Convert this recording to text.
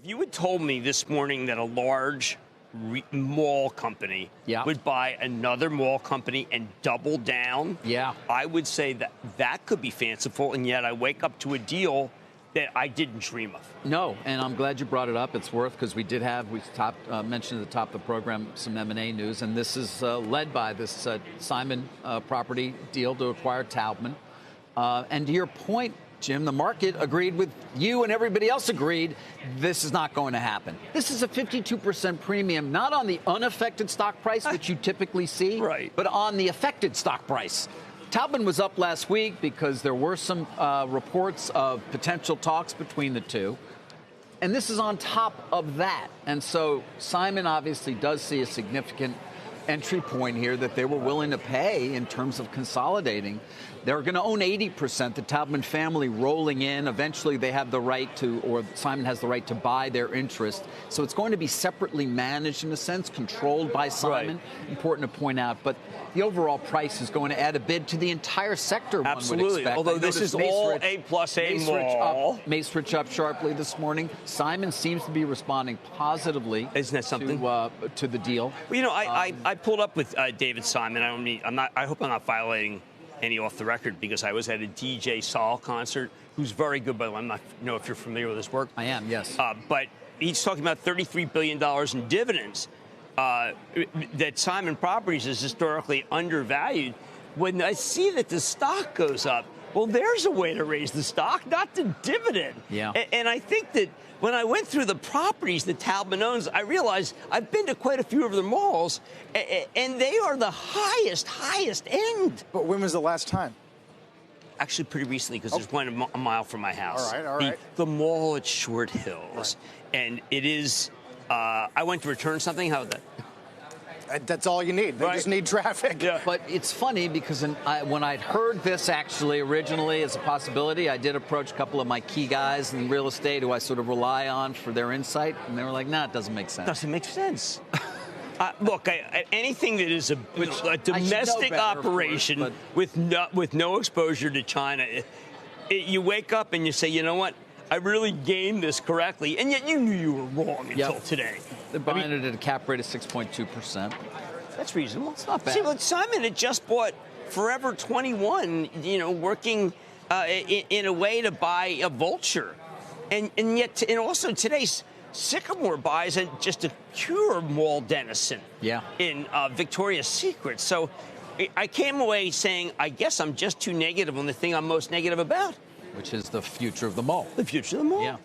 you had told me this morning that a large mall company would buy another mall company and double down, I would say that that could be fanciful, and yet I wake up to a deal that I didn't dream of. No, and I'm glad you brought it up. It's worth, because we mentioned at the top of the program some M&A news, and this is led by this Simon property deal to acquire Taubman. And to your point, Jim, the market agreed with you, and everybody else agreed this is not going to happen. This is a 52% premium, not on the unaffected stock price, which you typically see, but on the affected stock price. Taubman was up last week because there were some reports of potential talks between the two. And this is on top of that. And so Simon obviously does see a significant entry point here that they were willing to pay in terms of consolidating. They're going to own 80%, the Taubman family rolling in. Eventually they have the right to, or Simon has the right to buy their interest. So it's going to be separately managed in a sense, controlled by Simon. Important to point out. But the overall price is going to add a bid to the entire sector, one would expect. Although this is all A+A mall. Macerich up sharply this morning. Simon seems to be responding positively. Isn't that something? To the deal. Well, you know, I pulled up with David Simon. I hope I'm not violating any off the record, because I was at a DJ Saul concert, who's very good, but I'm not know if you're familiar with his work. I am, yes. But he's talking about $33 billion in dividends that Simon Properties is historically undervalued. When I see that the stock goes up, well, there's a way to raise the stock, not the dividend. Yeah. And I think that when I went through the properties that Taubman owns, I realized I've been to quite a few of their malls, and they are the highest end. But when was the last time? Actually, pretty recently, because there's one a mile from my house. All right. The mall at Short Hills. Right. And it is, I went to return something. How that? That's all you need. They just need traffic. Yeah. But it's funny because when I'd heard this actually originally as a possibility, I did approach a couple of my key guys in real estate who I sort of rely on for their insight, and they were like, nah, it doesn't make sense. Doesn't make sense. Look, anything that is a domestic operation with no exposure to China, you wake up and you say, you know what? I really gamed this correctly, and yet you knew you were wrong until today. They're buying it at a cap rate of 6.2%. That's reasonable. It's not bad. See, look, Simon had just bought Forever 21, working in a way to buy a vulture. And yet, and also today's Sycamore buys just a pure mall denizen in Victoria's Secret. So I came away saying, I guess I'm just too negative on the thing I'm most negative about. Which is the future of the mall. The future of the mall. Yeah.